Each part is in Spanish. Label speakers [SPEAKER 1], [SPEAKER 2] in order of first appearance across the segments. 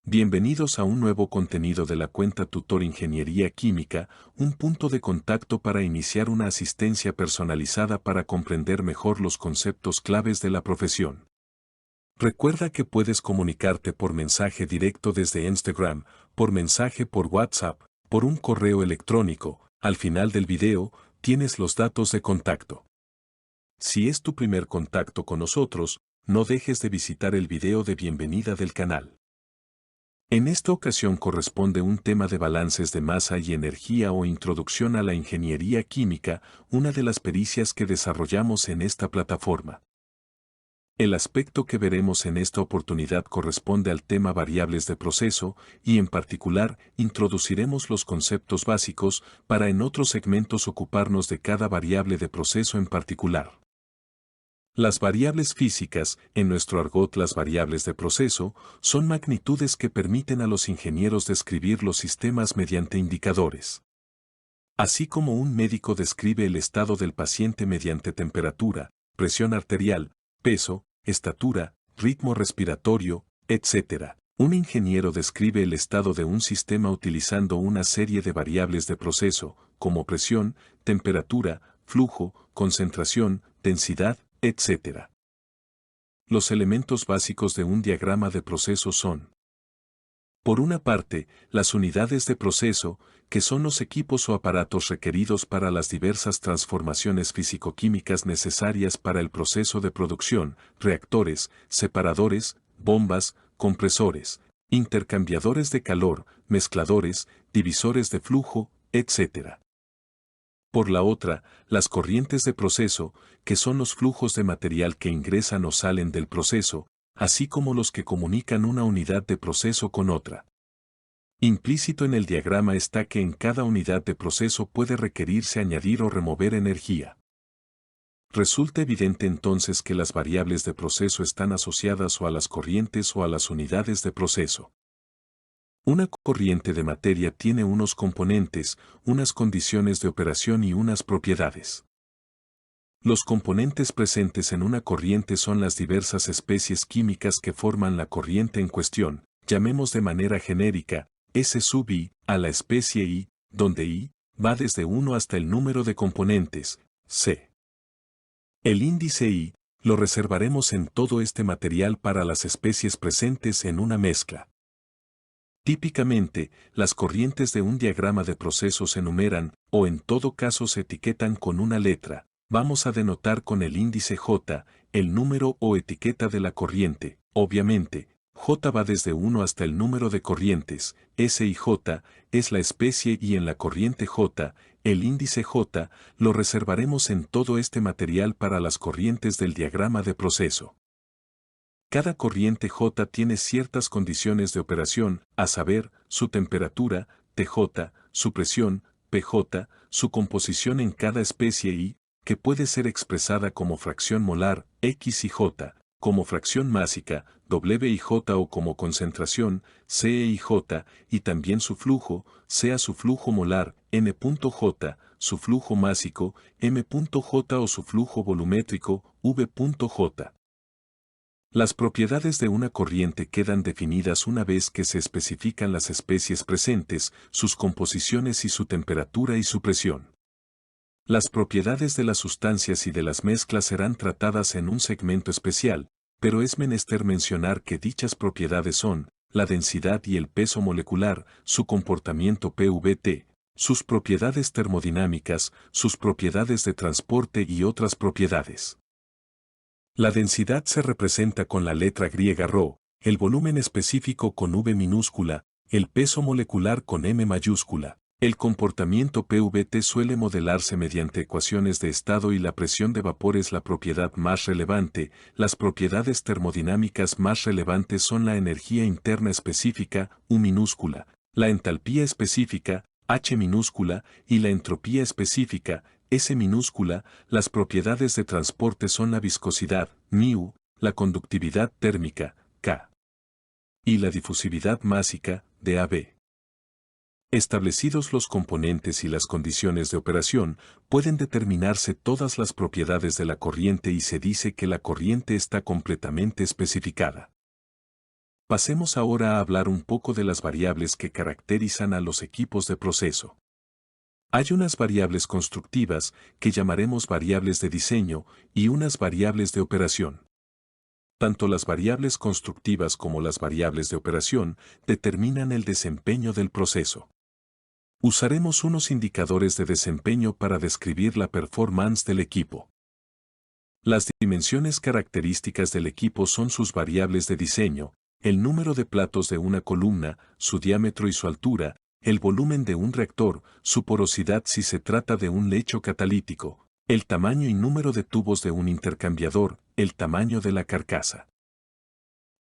[SPEAKER 1] Bienvenidos a un nuevo contenido de la cuenta Tutor Ingeniería Química, un punto de contacto para iniciar una asistencia personalizada para comprender mejor los conceptos claves de la profesión. Recuerda que puedes comunicarte por mensaje directo desde Instagram, por mensaje por WhatsApp, por un correo electrónico. Al final del video, tienes los datos de contacto. Si es tu primer contacto con nosotros, no dejes de visitar el video de bienvenida del canal. En esta ocasión corresponde un tema de balances de masa y energía o introducción a la ingeniería química, una de las pericias que desarrollamos en esta plataforma. El aspecto que veremos en esta oportunidad corresponde al tema variables de proceso y en particular introduciremos los conceptos básicos para en otros segmentos ocuparnos de cada variable de proceso en particular. Las variables físicas, en nuestro argot las variables de proceso, son magnitudes que permiten a los ingenieros describir los sistemas mediante indicadores. Así como un médico describe el estado del paciente mediante temperatura, presión arterial, peso, estatura, ritmo respiratorio, etc. Un ingeniero describe el estado de un sistema utilizando una serie de variables de proceso, como presión, temperatura, flujo, concentración, densidad, etc. Los elementos básicos de un diagrama de proceso son: por una parte, las unidades de proceso, que son los equipos o aparatos requeridos para las diversas transformaciones físico-químicas necesarias para el proceso de producción, reactores, separadores, bombas, compresores, intercambiadores de calor, mezcladores, divisores de flujo, etc. Por la otra, las corrientes de proceso, que son los flujos de material que ingresan o salen del proceso, así como los que comunican una unidad de proceso con otra. Implícito en el diagrama está que en cada unidad de proceso puede requerirse añadir o remover energía. Resulta evidente entonces que las variables de proceso están asociadas o a las corrientes o a las unidades de proceso. Una corriente de materia tiene unos componentes, unas condiciones de operación y unas propiedades. Los componentes presentes en una corriente son las diversas especies químicas que forman la corriente en cuestión, llamemos de manera genérica S sub I a la especie I, donde I va desde 1 hasta el número de componentes, C. El índice I lo reservaremos en todo este material para las especies presentes en una mezcla. Típicamente, las corrientes de un diagrama de proceso se enumeran, o en todo caso se etiquetan con una letra. Vamos a denotar con el índice J, el número o etiqueta de la corriente. Obviamente, J va desde 1 hasta el número de corrientes, S y J es la especie y en la corriente J, el índice J, lo reservaremos en todo este material para las corrientes del diagrama de proceso. Cada corriente J tiene ciertas condiciones de operación, a saber, su temperatura, TJ, su presión, PJ, su composición en cada especie y, que puede ser expresada como fracción molar, X y J, como fracción másica, W y J o como concentración, C y J, y también su flujo, sea su flujo molar, N.J, su flujo másico, M.J o su flujo volumétrico, V.J. Las propiedades de una corriente quedan definidas una vez que se especifican las especies presentes, sus composiciones y su temperatura y su presión. Las propiedades de las sustancias y de las mezclas serán tratadas en un segmento especial, pero es menester mencionar que dichas propiedades son la densidad y el peso molecular, su comportamiento PVT, sus propiedades termodinámicas, sus propiedades de transporte y otras propiedades. La densidad se representa con la letra griega ρ, el volumen específico con V minúscula, el peso molecular con M mayúscula. El comportamiento PVT suele modelarse mediante ecuaciones de estado y la presión de vapor es la propiedad más relevante. Las propiedades termodinámicas más relevantes son la energía interna específica, U minúscula, la entalpía específica, H minúscula, y la entropía específica, S minúscula. Las propiedades de transporte son la viscosidad, μ, la conductividad térmica, K, y la difusividad másica, dAB. Establecidos los componentes y las condiciones de operación, pueden determinarse todas las propiedades de la corriente y se dice que la corriente está completamente especificada. Pasemos ahora a hablar un poco de las variables que caracterizan a los equipos de proceso. Hay unas variables constructivas, que llamaremos variables de diseño, y unas variables de operación. Tanto las variables constructivas como las variables de operación determinan el desempeño del proceso. Usaremos unos indicadores de desempeño para describir la performance del equipo. Las dimensiones características del equipo son sus variables de diseño, el número de platos de una columna, su diámetro y su altura, el volumen de un reactor, su porosidad si se trata de un lecho catalítico, el tamaño y número de tubos de un intercambiador, el tamaño de la carcasa.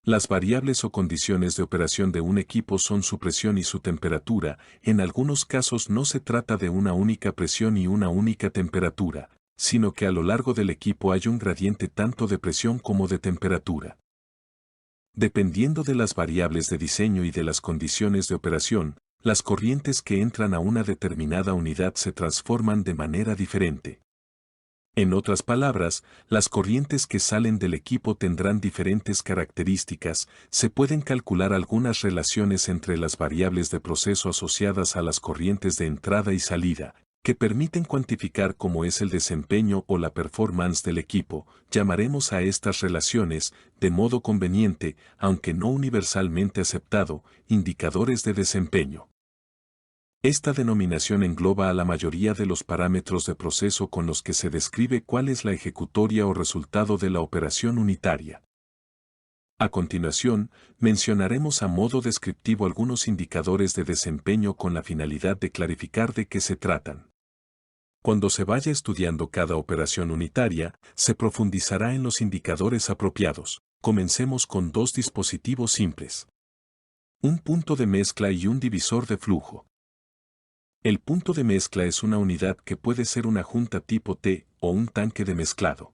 [SPEAKER 1] Las variables o condiciones de operación de un equipo son su presión y su temperatura. En algunos casos no se trata de una única presión y una única temperatura, sino que a lo largo del equipo hay un gradiente tanto de presión como de temperatura. Dependiendo de las variables de diseño y de las condiciones de operación, las corrientes que entran a una determinada unidad se transforman de manera diferente. En otras palabras, las corrientes que salen del equipo tendrán diferentes características. Se pueden calcular algunas relaciones entre las variables de proceso asociadas a las corrientes de entrada y salida, que permiten cuantificar cómo es el desempeño o la performance del equipo. Llamaremos a estas relaciones, de modo conveniente, aunque no universalmente aceptado, indicadores de desempeño. Esta denominación engloba a la mayoría de los parámetros de proceso con los que se describe cuál es la ejecutoria o resultado de la operación unitaria. A continuación, mencionaremos a modo descriptivo algunos indicadores de desempeño con la finalidad de clarificar de qué se tratan. Cuando se vaya estudiando cada operación unitaria, se profundizará en los indicadores apropiados. Comencemos con dos dispositivos simples: un punto de mezcla y un divisor de flujo. El punto de mezcla es una unidad que puede ser una junta tipo T o un tanque de mezclado.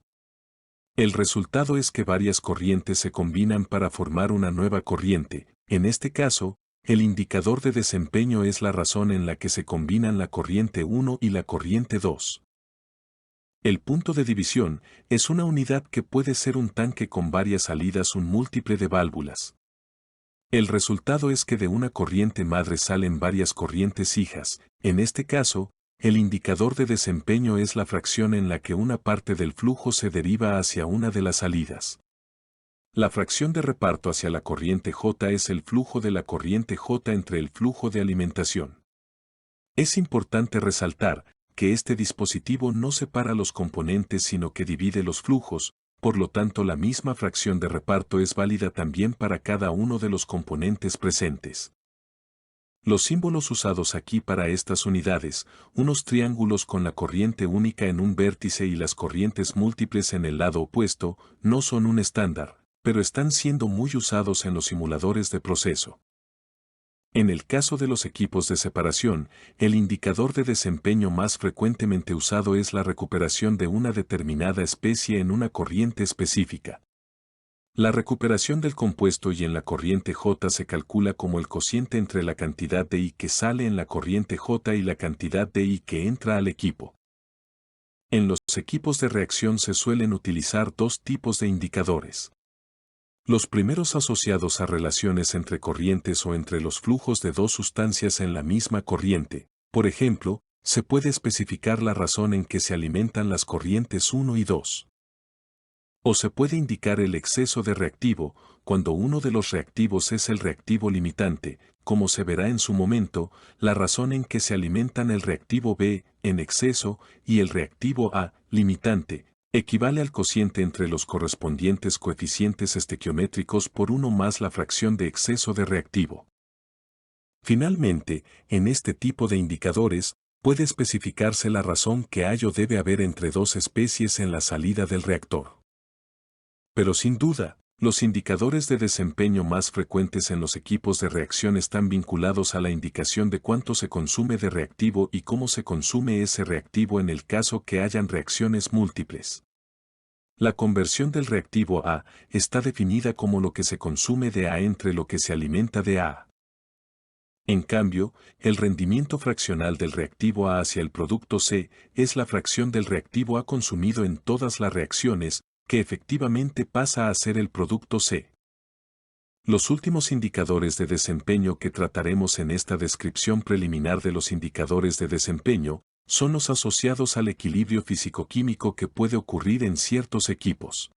[SPEAKER 1] El resultado es que varias corrientes se combinan para formar una nueva corriente. En este caso, el indicador de desempeño es la razón en la que se combinan la corriente 1 y la corriente 2. El punto de división es una unidad que puede ser un tanque con varias salidas, un múltiple de válvulas. El resultado es que de una corriente madre salen varias corrientes hijas. En este caso, el indicador de desempeño es la fracción en la que una parte del flujo se deriva hacia una de las salidas. La fracción de reparto hacia la corriente J es el flujo de la corriente J entre el flujo de alimentación. Es importante resaltar que este dispositivo no separa los componentes sino que divide los flujos. Por lo tanto, la misma fracción de reparto es válida también para cada uno de los componentes presentes. Los símbolos usados aquí para estas unidades, unos triángulos con la corriente única en un vértice y las corrientes múltiples en el lado opuesto, no son un estándar, pero están siendo muy usados en los simuladores de proceso. En el caso de los equipos de separación, el indicador de desempeño más frecuentemente usado es la recuperación de una determinada especie en una corriente específica. La recuperación del compuesto y en la corriente J se calcula como el cociente entre la cantidad de I que sale en la corriente J y la cantidad de I que entra al equipo. En los equipos de reacción se suelen utilizar dos tipos de indicadores. Los primeros asociados a relaciones entre corrientes o entre los flujos de dos sustancias en la misma corriente. Por ejemplo, se puede especificar la razón en que se alimentan las corrientes 1 y 2. O se puede indicar el exceso de reactivo, cuando uno de los reactivos es el reactivo limitante, como se verá en su momento, la razón en que se alimentan el reactivo B, en exceso, y el reactivo A, limitante, equivale al cociente entre los correspondientes coeficientes estequiométricos por 1 más la fracción de exceso de reactivo. Finalmente, en este tipo de indicadores, puede especificarse la razón que hay o debe haber entre dos especies en la salida del reactor. Pero sin duda, los indicadores de desempeño más frecuentes en los equipos de reacción están vinculados a la indicación de cuánto se consume de reactivo y cómo se consume ese reactivo en el caso que hayan reacciones múltiples. La conversión del reactivo A está definida como lo que se consume de A entre lo que se alimenta de A. En cambio, el rendimiento fraccional del reactivo A hacia el producto C es la fracción del reactivo A consumido en todas las reacciones, que efectivamente pasa a ser el producto C. Los últimos indicadores de desempeño que trataremos en esta descripción preliminar de los indicadores de desempeño son los asociados al equilibrio físico-químico que puede ocurrir en ciertos equipos.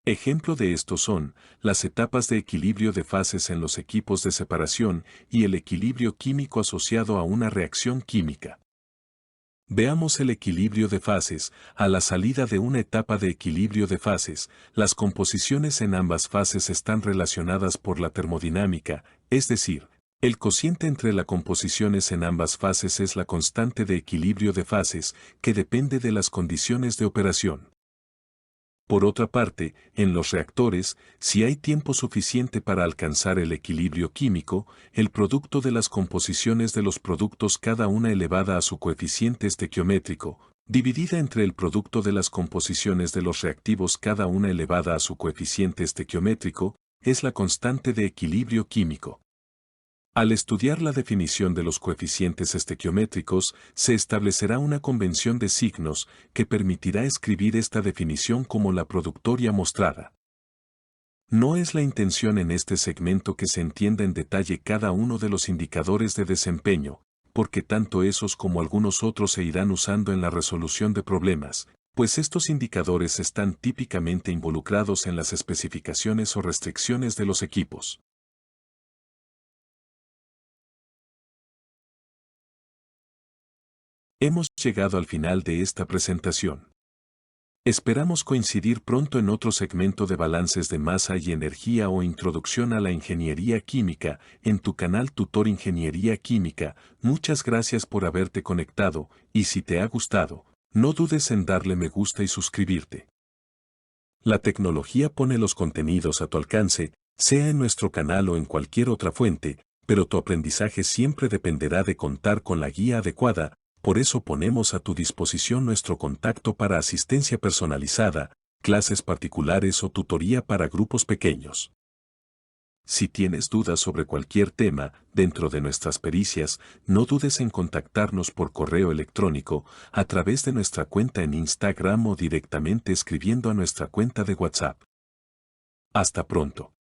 [SPEAKER 1] Ejemplo de estos son las etapas de equilibrio de fases en los equipos de separación y el equilibrio químico asociado a una reacción química. Veamos el equilibrio de fases. A la salida de una etapa de equilibrio de fases, las composiciones en ambas fases están relacionadas por la termodinámica, es decir, el cociente entre las composiciones en ambas fases es la constante de equilibrio de fases, que depende de las condiciones de operación. Por otra parte, en los reactores, si hay tiempo suficiente para alcanzar el equilibrio químico, el producto de las composiciones de los productos cada una elevada a su coeficiente estequiométrico, dividida entre el producto de las composiciones de los reactivos cada una elevada a su coeficiente estequiométrico, es la constante de equilibrio químico. Al estudiar la definición de los coeficientes estequiométricos, se establecerá una convención de signos que permitirá escribir esta definición como la productoria mostrada. No es la intención en este segmento que se entienda en detalle cada uno de los indicadores de desempeño, porque tanto esos como algunos otros se irán usando en la resolución de problemas, pues estos indicadores están típicamente involucrados en las especificaciones o restricciones de los equipos. Hemos llegado al final de esta presentación. Esperamos coincidir pronto en otro segmento de balances de masa y energía o introducción a la ingeniería química en tu canal Tutor Ingeniería Química. Muchas gracias por haberte conectado y si te ha gustado, no dudes en darle me gusta y suscribirte. La tecnología pone los contenidos a tu alcance, sea en nuestro canal o en cualquier otra fuente, pero tu aprendizaje siempre dependerá de contar con la guía adecuada. Por eso ponemos a tu disposición nuestro contacto para asistencia personalizada, clases particulares o tutoría para grupos pequeños. Si tienes dudas sobre cualquier tema dentro de nuestras pericias, no dudes en contactarnos por correo electrónico, a través de nuestra cuenta en Instagram o directamente escribiendo a nuestra cuenta de WhatsApp. Hasta pronto.